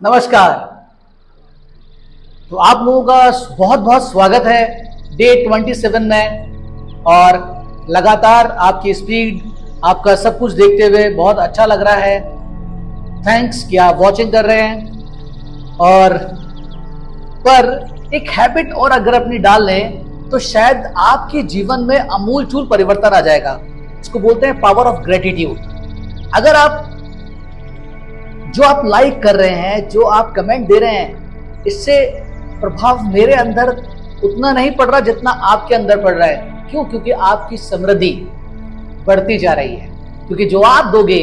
नमस्कार। तो आप लोगों का बहुत बहुत स्वागत है डे 27 में। और लगातार आपकी स्पीड, आपका सब कुछ देखते हुए बहुत अच्छा लग रहा है। थैंक्स कि आप वॉचिंग कर रहे हैं। और पर एक हैबिट और अगर अपनी डाल लें तो शायद आपके जीवन में अमूलचूल परिवर्तन आ जाएगा। इसको बोलते हैं पावर ऑफ ग्रेटिट्यूड। अगर आप जो आप लाइक कर रहे हैं, जो आप कमेंट दे रहे हैं, इससे प्रभाव मेरे अंदर उतना नहीं पड़ रहा जितना आपके अंदर पड़ रहा है। क्यों? क्योंकि आपकी समृद्धि बढ़ती जा रही है। क्योंकि जो आप दोगे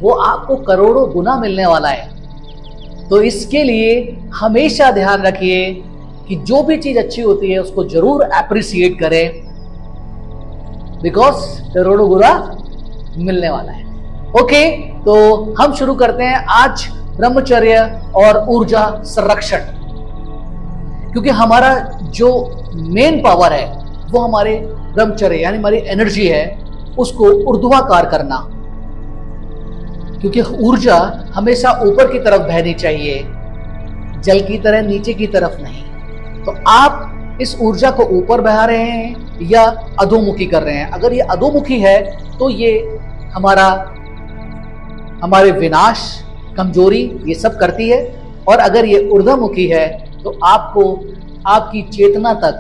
वो आपको करोड़ों गुना मिलने वाला है। तो इसके लिए हमेशा ध्यान रखिए कि जो भी चीज अच्छी होती है उसको जरूर अप्रिसिएट करें, बिकॉज करोड़ों गुना मिलने वाला है। ओके, तो हम शुरू करते हैं आज ब्रह्मचर्य और ऊर्जा संरक्षण। क्योंकि हमारा जो मेन पावर है वो हमारे ब्रह्मचर्य यानी हमारी एनर्जी है, उसको ऊर्ध्वाकार करना। क्योंकि ऊर्जा हमेशा ऊपर की तरफ बहनी चाहिए, जल की तरह नीचे की तरफ नहीं। तो आप इस ऊर्जा को ऊपर बहा रहे हैं या अधोमुखी कर रहे हैं। अगर ये अधोमुखी है तो ये हमारे विनाश, कमजोरी ये सब करती है। और अगर ये ऊर्ध्वमुखी है तो आपको आपकी चेतना तक,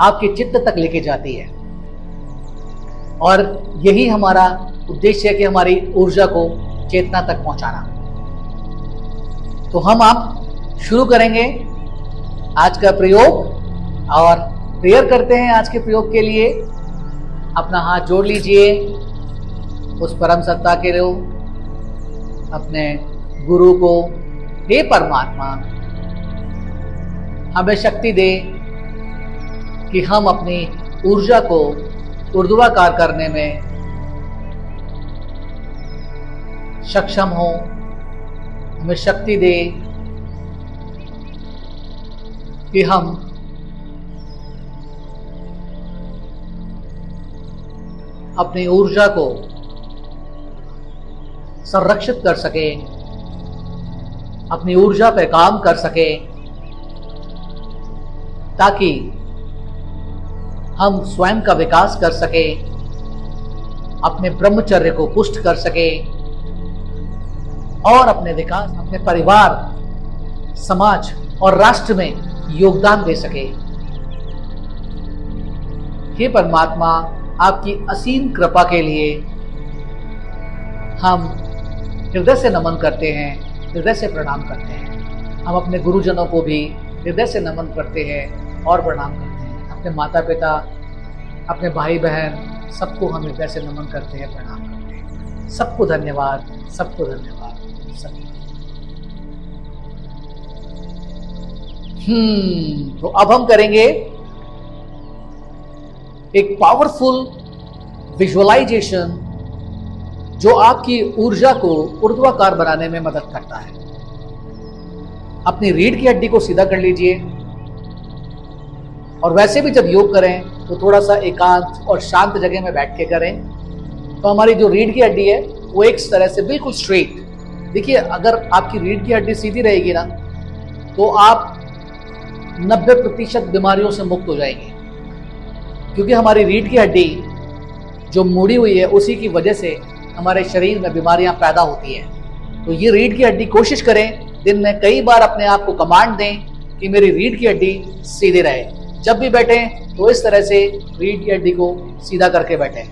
आपके चित्त तक लेके जाती है। और यही हमारा उद्देश्य है कि हमारी ऊर्जा को चेतना तक पहुंचाना। तो आप शुरू करेंगे आज का प्रयोग और प्रेयर करते हैं। आज के प्रयोग के लिए अपना हाथ जोड़ लीजिए उस परम सत्ता के लिए, अपने गुरु को। हे परमात्मा, हमें शक्ति दे कि हम अपनी ऊर्जा को ऊर्ध्वाकार करने में सक्षम हो। हमें शक्ति दे कि हम अपनी ऊर्जा को संरक्षित कर सके, अपनी ऊर्जा पे काम कर सके, ताकि हम स्वयं का विकास कर सके, अपने ब्रह्मचर्य को पुष्ट कर सके और अपने विकास, अपने परिवार, समाज और राष्ट्र में योगदान दे सके। हे परमात्मा, आपकी असीम कृपा के लिए हम हृदय से नमन करते हैं, हृदय से प्रणाम करते हैं। हम अपने गुरुजनों को भी हृदय से नमन करते हैं और प्रणाम करते हैं। अपने माता पिता, अपने भाई बहन, सबको हम हृदय से नमन करते हैं, प्रणाम करते हैं। सबको धन्यवाद, सबको धन्यवाद, सबको। तो अब हम करेंगे एक पावरफुल विजुअलाइजेशन जो आपकी ऊर्जा को ऊर्ध्वाकार बनाने में मदद करता है। अपनी रीढ़ की हड्डी को सीधा कर लीजिए। और वैसे भी जब योग करें तो थोड़ा सा एकांत और शांत जगह में बैठ के करें। तो हमारी जो रीढ़ की हड्डी है वो एक तरह से बिल्कुल स्ट्रेट। देखिए, अगर आपकी रीढ़ की हड्डी सीधी रहेगी ना तो आप 90% बीमारियों से मुक्त हो जाएंगे। क्योंकि हमारी रीढ़ की हड्डी जो मुड़ी हुई है उसी की वजह से हमारे शरीर में बीमारियां पैदा होती हैं। तो ये रीढ़ की हड्डी, कोशिश करें दिन में कई बार अपने आप को कमांड दें कि मेरी रीढ़ की हड्डी सीधी रहे। जब भी बैठें तो इस तरह से रीढ़ की हड्डी को सीधा करके बैठें।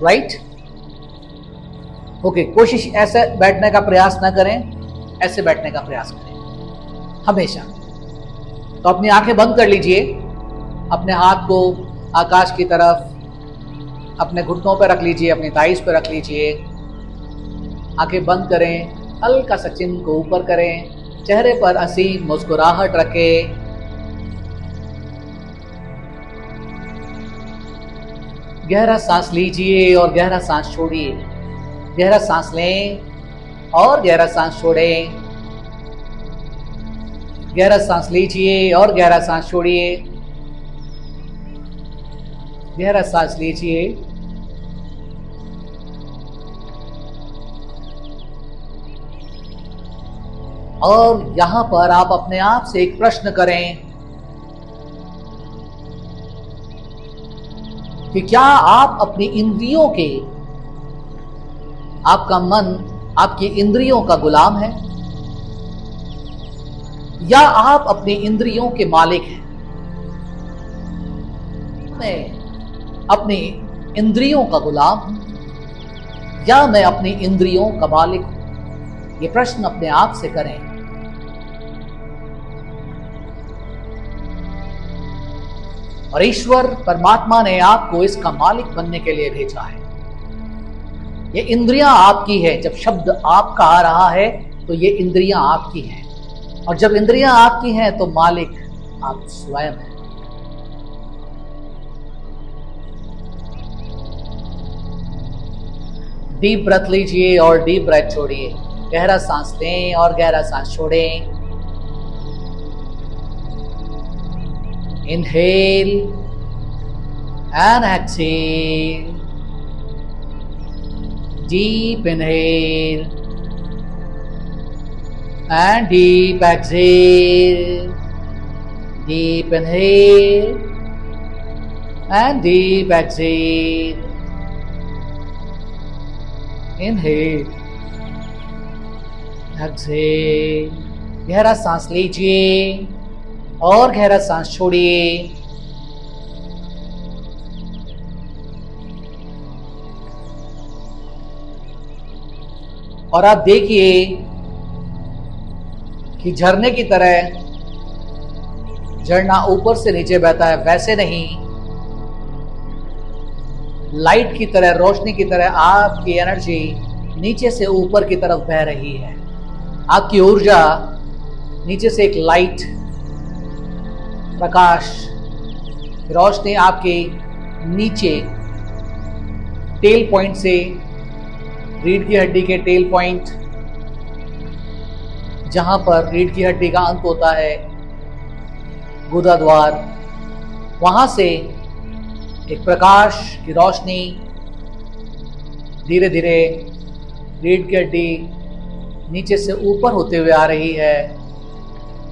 राइट? ओके, कोशिश ऐसे बैठने का प्रयास ना करें, ऐसे बैठने का प्रयास करें हमेशा। तो अपनी आंखें बंद कर लीजिए, अपने हाथ को आकाश की तरफ अपने घुटनों पर रख लीजिए, अपनी थाइस पर रख लीजिए। आंखें बंद करें, हल्का सा चिन्ह को ऊपर करें, चेहरे पर असीम मुस्कुराहट रखें। गहरा सांस लीजिए और गहरा सांस छोड़िए। गहरा सांस लें और गहरा सांस छोड़ें। गहरा सांस लीजिए और गहरा सांस छोड़िए। गहरा सांस लीजिए और यहां पर आप अपने आप से एक प्रश्न करें कि क्या आप अपनी इंद्रियों के, आपका मन आपकी इंद्रियों का गुलाम है या आप अपनी इंद्रियों के मालिक हैं? मैं अपनी इंद्रियों का गुलाम हूं या मैं अपनी इंद्रियों का मालिक हूं? ये प्रश्न अपने आप से करें। और ईश्वर परमात्मा ने आपको इसका मालिक बनने के लिए भेजा है। ये इंद्रियां आपकी है। जब शब्द आपका आ रहा है तो ये इंद्रियां आपकी हैं, और जब इंद्रियां आपकी हैं तो मालिक आप स्वयं हैं। डीप ब्रेथ लीजिए और डीप ब्रेथ छोड़िए। गहरा सांस लें और गहरा सांस छोड़ें। Inhale and exhale. Deep inhale and deep exhale. Deep inhale and deep exhale. Inhale, exhale. गहरा सांस लीजिए और गहरा सांस छोड़िए। और आप देखिए कि झरने की तरह झरना ऊपर से नीचे बहता है, वैसे नहीं, लाइट की तरह, रोशनी की तरह आपकी एनर्जी नीचे से ऊपर की तरफ बह रही है। आपकी ऊर्जा नीचे से एक लाइट, प्रकाश, रोशनी आपके नीचे टेल पॉइंट से, रीढ़ की हड्डी के टेल पॉइंट, जहां पर रीढ़ की हड्डी का अंत होता है, गुदा द्वार, वहां से एक प्रकाश की रोशनी धीरे धीरे रीढ़ की हड्डी नीचे से ऊपर होते हुए आ रही है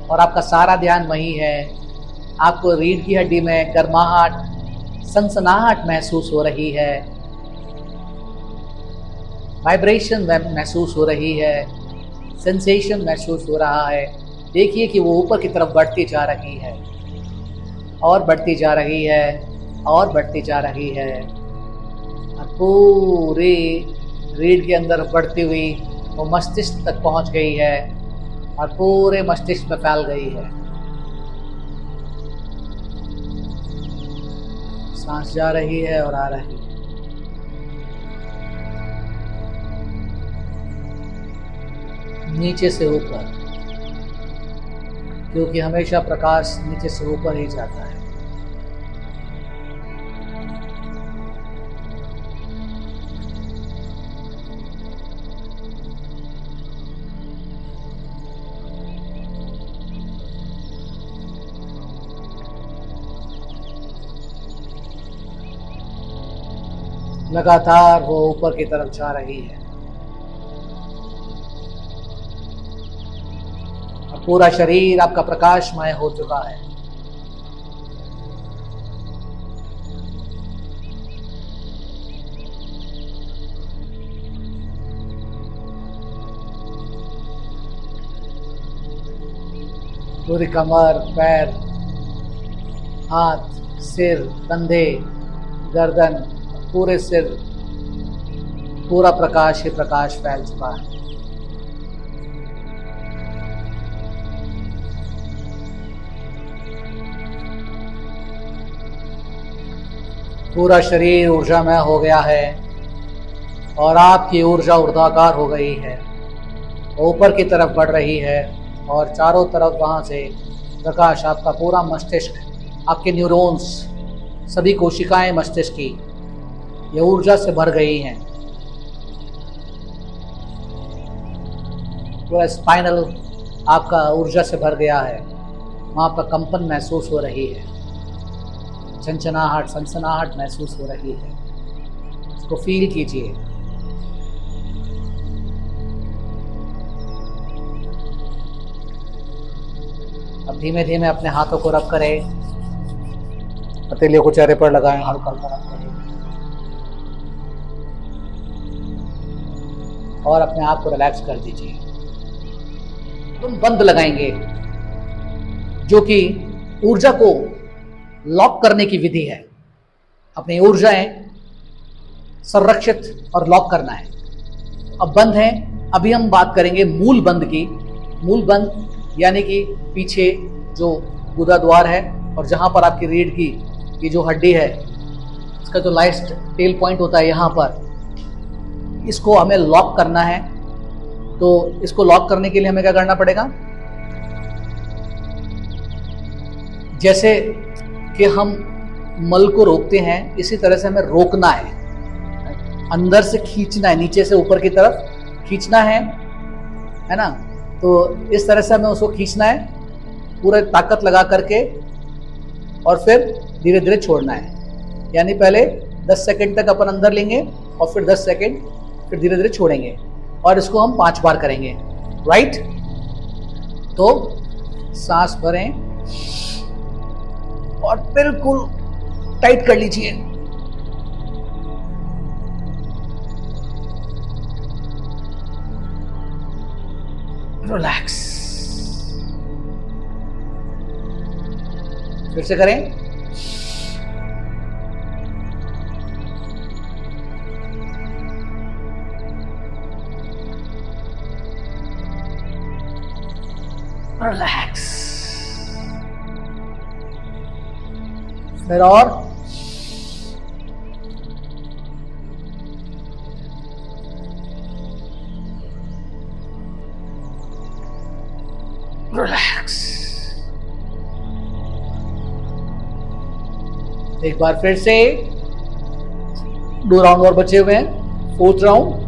और आपका सारा ध्यान वही है। आपको रीढ़ की हड्डी में गर्माहट, सनसनाहट महसूस हो रही है, वाइब्रेशन महसूस हो रही है, सेंसेशन महसूस हो रहा है। देखिए कि वो ऊपर की तरफ बढ़ती जा रही है और बढ़ती जा रही है और बढ़ती जा रही है, और पूरे रीढ़ के अंदर बढ़ती हुई वो मस्तिष्क तक पहुंच गई है और पूरे मस्तिष्क में फैल गई है। सांस जा रही है और आ रही है। नीचे से ऊपर, क्योंकि हमेशा प्रकाश नीचे से ऊपर ही जाता है। लगातार वो ऊपर की तरफ जा रही है और पूरा शरीर आपका प्रकाशमय हो चुका है। पूरी कमर, पैर, हाथ, सिर, कंधे, गर्दन, पूरे सिर, पूरा प्रकाश ही प्रकाश फैल चुका है। पूरा शरीर ऊर्जामय हो गया है और आपकी ऊर्जा ऊर्ध्वाकार हो गई है, ऊपर की तरफ बढ़ रही है और चारों तरफ वहां से प्रकाश, आपका पूरा मस्तिष्क, आपके न्यूरॉन्स, सभी कोशिकाएं मस्तिष्क की ये ऊर्जा से भर गई हैं। पूरा स्पाइनल आपका ऊर्जा से भर गया है, वहाँ पर कंपन महसूस हो रही है, छनछनाहट, सनसनाहट महसूस हो रही है। इसको फील कीजिए। अब धीमे धीमे अपने हाथों को रब करें, हथेलियों को चेहरे पर लगाएं, हल्का हल्का रब करें और अपने आप को रिलैक्स कर दीजिए। तुम बंद लगाएंगे जो कि ऊर्जा को लॉक करने की विधि है। अपनी ऊर्जाएं संरक्षित और लॉक करना है। अब बंद है, अभी हम बात करेंगे मूल बंद की। मूल बंद यानी कि पीछे जो गुदा द्वार है और जहां पर आपकी रीढ़ की ये जो हड्डी है, इसका जो लास्ट टेल पॉइंट होता है यहाँ पर, इसको हमें लॉक करना है। तो इसको लॉक करने के लिए हमें क्या करना पड़ेगा? जैसे कि हम मल को रोकते हैं, इसी तरह से हमें रोकना है, अंदर से खींचना है, नीचे से ऊपर की तरफ खींचना है ना। तो इस तरह से हमें उसको खींचना है पूरे ताकत लगा करके और फिर धीरे धीरे छोड़ना है। यानी पहले 10 सेकंड तक अपन अंदर लेंगे और फिर 10 सेकंड फिर धीरे धीरे छोड़ेंगे और इसको हम 5 बार करेंगे। राइट? तो सांस भरें और बिल्कुल टाइट कर लीजिए। रिलैक्स। फिर से करें। रिलैक्स। फिर और रिलैक्स। एक बार फिर से 2 राउंड और बचे हुए हैं। 4th round.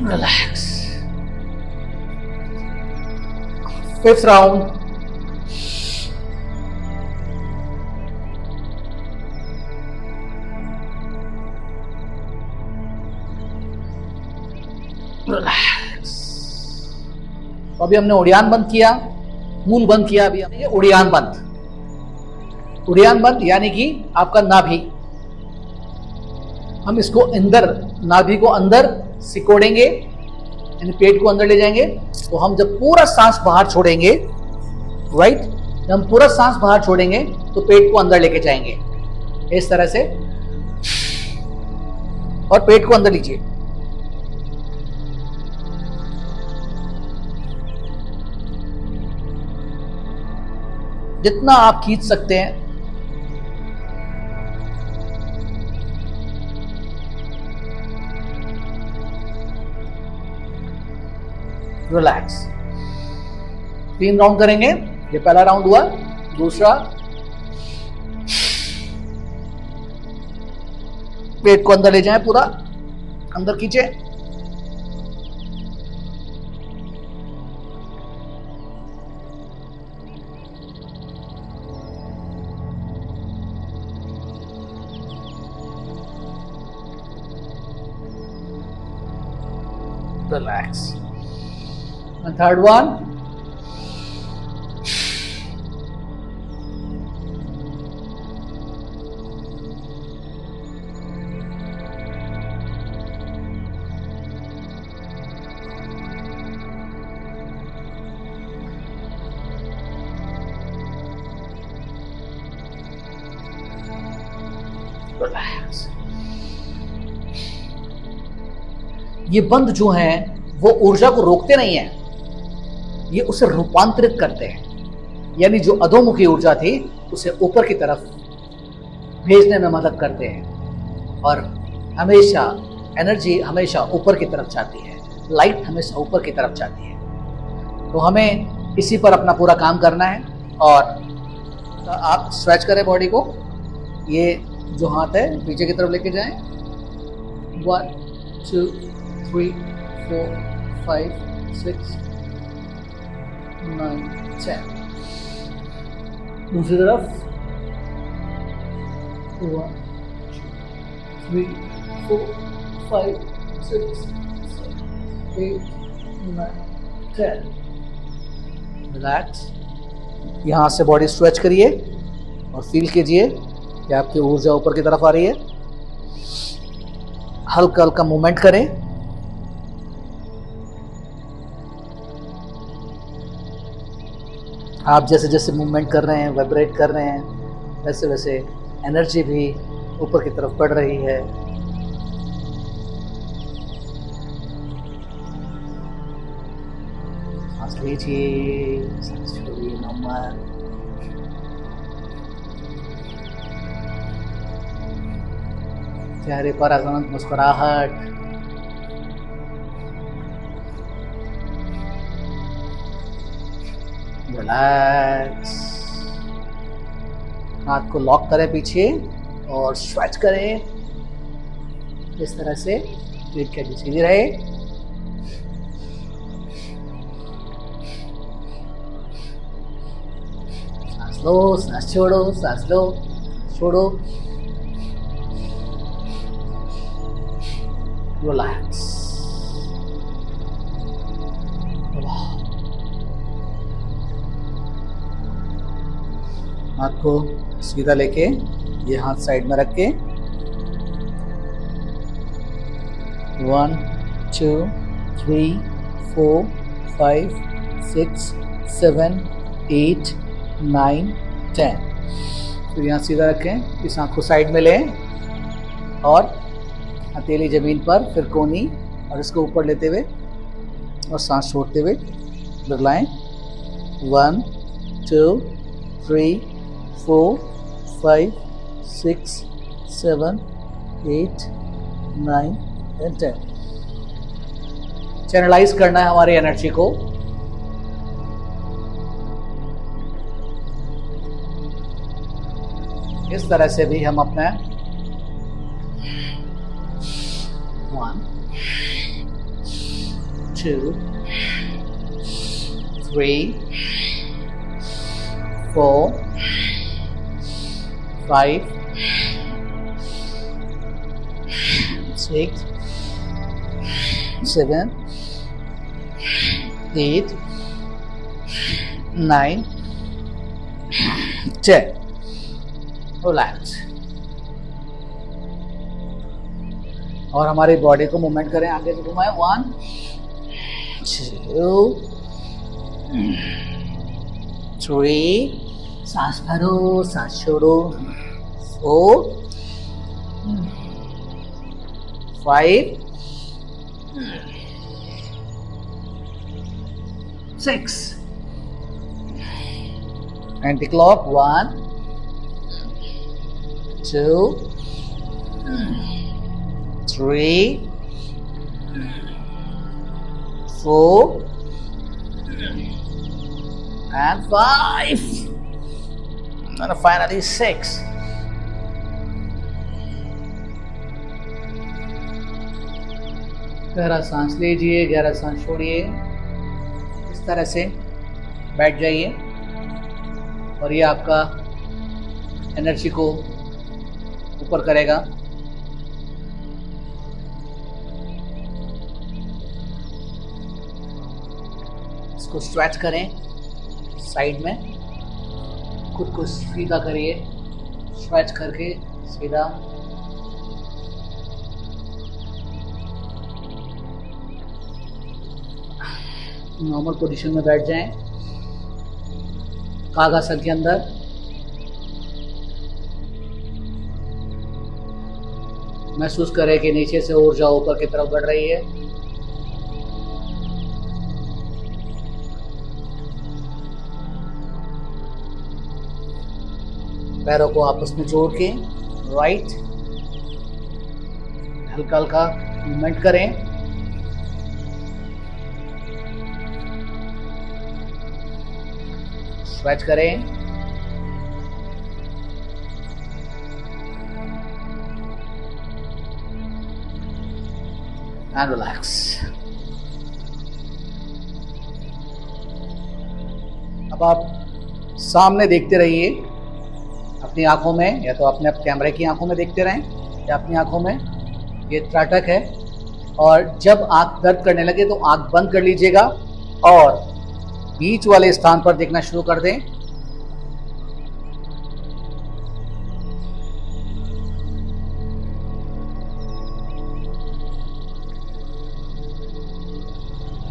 Relax. 5th round. Relax. अभी हमने उड़ियान बंद किया, मूल बंद किया, अभी हमने उड़ियान बंद। उड़ियान बंद यानी कि आपका नाभि, हम इसको अंदर, नाभि को अंदर सिकोड़ेंगे, यानी पेट को अंदर ले जाएंगे। तो हम जब पूरा सांस बाहर छोड़ेंगे, राइट, जब हम पूरा सांस बाहर छोड़ेंगे तो पेट को अंदर लेके जाएंगे इस तरह से, और पेट को अंदर लीजिए। जितना आप खींच सकते हैं। रिलैक्स। 3 राउंड करेंगे। ये पहला राउंड हुआ। दूसरा, पेट को अंदर ले जाएं, पूरा अंदर खींचे। Relax. And third one. Relax. ये बंद जो हैं वो ऊर्जा को रोकते नहीं हैं, ये उसे रूपांतरित करते हैं। यानी जो अधोमुखी ऊर्जा थी उसे ऊपर की तरफ भेजने में मदद करते हैं। और हमेशा एनर्जी हमेशा ऊपर की तरफ जाती है, लाइट हमेशा ऊपर की तरफ जाती है। तो हमें इसी पर अपना पूरा काम करना है। और आप स्ट्रेच करें बॉडी को, ये जो हाथ है पीछे की तरफ लेके जाएं। 1 2 3 4 5 6 9 10। दूसरी तरफ 1, 2, 3, 4, 5, 6, 7, 8, 9, 10. रिलैक्स. यहाँ से बॉडी स्ट्रेच करिए और फील कीजिए कि आपकी ऊर्जा ऊपर की तरफ आ रही है. हल्का हल्का मूवमेंट करें. आप जैसे जैसे मूवमेंट कर रहे हैं, वाइब्रेट कर रहे हैं, वैसे वैसे एनर्जी भी ऊपर की तरफ बढ़ रही है. सांस लीजिए, सांस छोड़िए. नॉर्मल. चेहरे पर अचानक मुस्कुराहट. रिलैक्स. हाथ को लॉक करें पीछे और स्ट्रेच करें. इस तरह से पीठ की हड्डी सीधी रहे. सांस लो, सांस छोड़ो, सांस लो, छोड़ो. रिलैक्स. हाथ को सीधा लेके ये हाथ साइड में रख के 1, 2, 3, 4, 5, 6, 7, 8, 9, 10. तो यहाँ सीधा रखें. इस हाथ को साइड में लें और हथेली जमीन पर, फिर कोहनी, और इसको ऊपर लेते हुए और सांस छोड़ते हुए दोहराएं. 1, 2, 3, 4, 5, 6, 7, 8, 9 and 10. चैनलाइज करना है हमारी एनर्जी को. इस तरह से भी हम अपने 1, 2, 3, 4, 5, 6, 7, 8, 9, 10. रिलैक्स. और हमारी बॉडी को मूवमेंट करें. आगे से घुमाएं. 1, 2, 3. सांस भरो, सांस छोड़ो. 4, 5, 6. Anti-clock. 1, 2, 3, 4, and 5. And finally 6. गहरा सांस लीजिए, गहरा सांस छोड़िए. इस तरह से बैठ जाइए और ये आपका एनर्जी को ऊपर करेगा. इसको स्ट्रेच करें साइड में. खुद को सीधा करिए, स्ट्रेच करके सीधा. नॉर्मल पोजीशन में बैठ जाएं. कागासन के अंदर. महसूस करें कि नीचे से ऊर्जा ऊपर की तरफ बढ़ रही है. पैरों को आपस में जोड़ के राइट हल्का हल्का मूवमेंट करें. स्ट्रेच करें. And relax. अब आप सामने देखते रहिए. अपनी आंखों में या तो अपने कैमरे की आंखों में देखते रहें या अपनी आंखों में। ये त्राटक है। और जब आंख दर्द करने लगे तो आंख बंद कर लीजिएगा और बीच वाले स्थान पर देखना शुरू कर दें।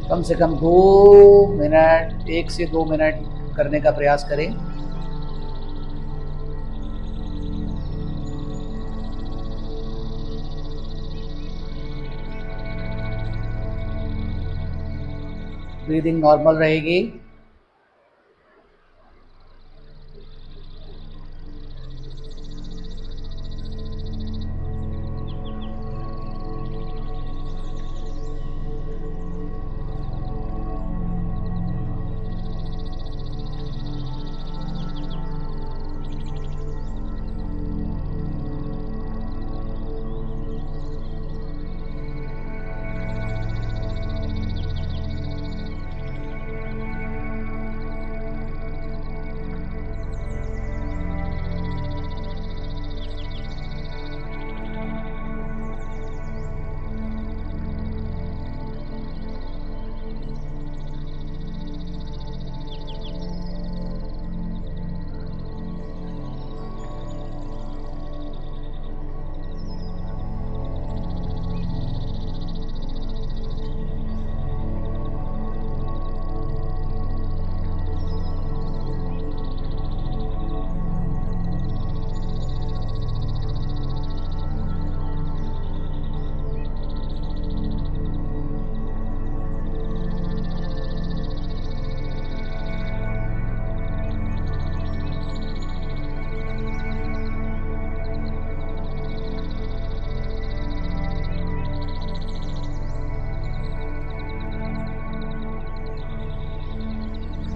कम से कम 2 मिनट, 1 से 2 मिनट करने का प्रयास करें। ब्रीदिंग नॉर्मल रहेगी।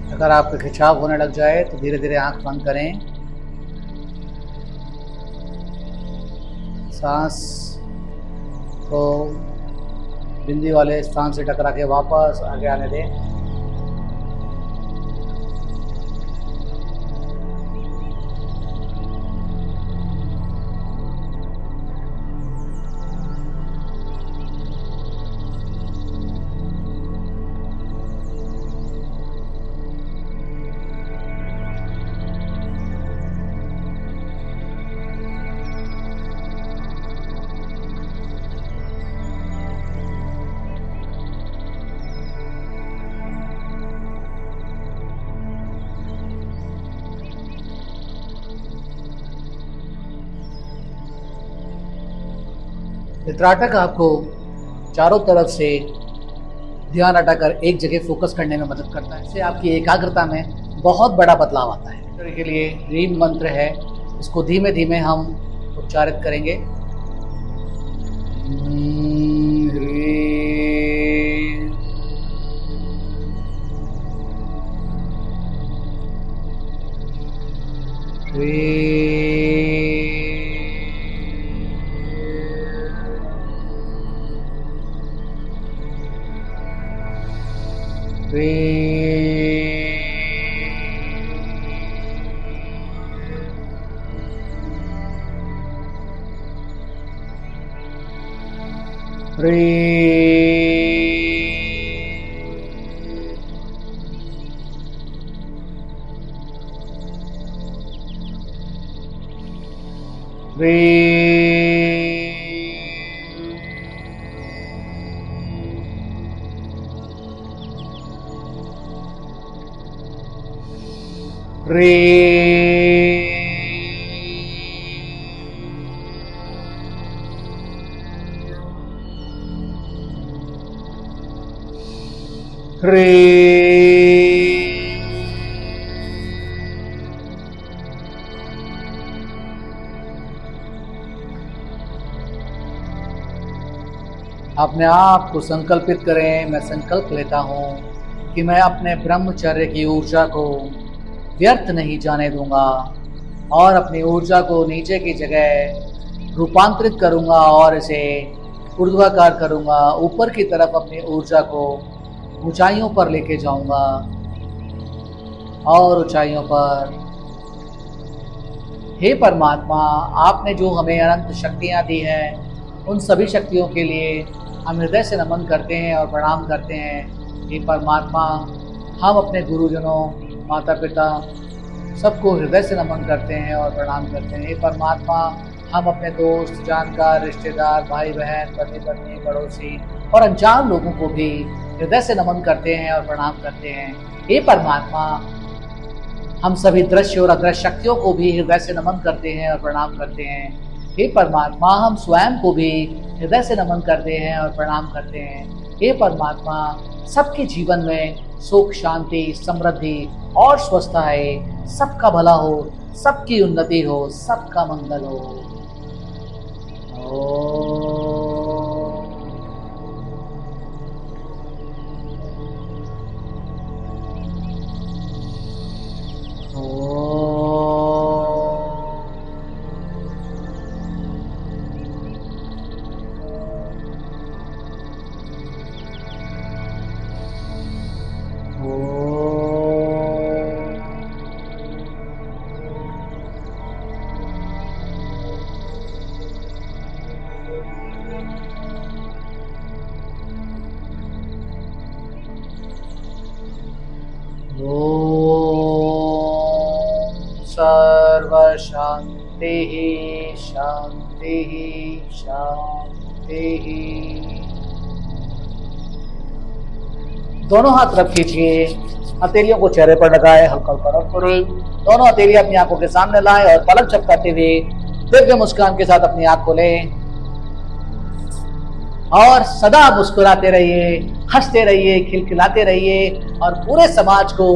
अगर आपका खिंचाव होने लग जाए तो धीरे धीरे आंख बंद करें। सांस को बिंदी वाले स्थान से टकरा के वापस आगे आने दें। त्राटक आपको चारों तरफ से ध्यान हटाकर एक जगह फोकस करने में मदद करता है। इससे आपकी एकाग्रता में बहुत बड़ा बदलाव आता है। के लिए ह्रीम मंत्र है, इसको धीमे धीमे हम उच्चारित करेंगे। अपने आप को संकल्पित करें। मैं संकल्प लेता हूँ कि मैं अपने ब्रह्मचर्य की ऊर्जा को व्यर्थ नहीं जाने दूंगा और अपनी ऊर्जा को नीचे की जगह रूपांतरित करूंगा और इसे ऊर्ध्वाकार करूंगा। ऊपर की तरफ अपनी ऊर्जा को ऊंचाइयों पर लेके जाऊंगा और ऊंचाइयों पर हे परमात्मा, आपने जो हमें अनंत शक्तियाँ दी हैं, उन सभी शक्तियों के लिए हम हृदय से नमन करते हैं और प्रणाम करते हैं। हे परमात्मा, हम अपने गुरुजनों, माता पिता सबको हृदय से नमन करते हैं और प्रणाम करते हैं। हे परमात्मा, हम अपने दोस्त, जानकार, रिश्तेदार, भाई बहन, पति पत्नी, पड़ोसी और अनजान लोगों को भी हृदय से नमन करते हैं और प्रणाम करते हैं। हे परमात्मा, हम सभी दृश्य और अदृश्य शक्तियों को भी हृदय से नमन करते हैं और प्रणाम करते हैं। हे परमात्मा, हम स्वयं को भी हृदय से नमन करते हैं और प्रणाम करते हैं। हे परमात्मा, सबके जीवन में सुख, शांति, समृद्धि और स्वस्थता आए, सबका भला हो, सबकी उन्नति हो, सबका मंगल हो। सर्व शांति शांति शांति। दोनों हाथ रख कीजिए, हथेलियों को चेहरे पर लगाए, हल्का हल्का रब करें। दोनों हथेलियां अपनी आंखों के सामने लाएं और पलक झपकाते हुए दिव्य मुस्कान के साथ अपनी आंख खोलें और सदा मुस्कुराते रहिए, हंसते रहिए, खिलखिलाते रहिए और पूरे समाज को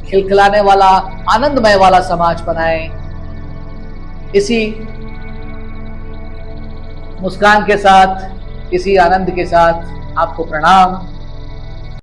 खिलखिलाने वाला, आनंदमय वाला समाज बनाएं। इसी मुस्कान के साथ, इसी आनंद के साथ आपको प्रणाम।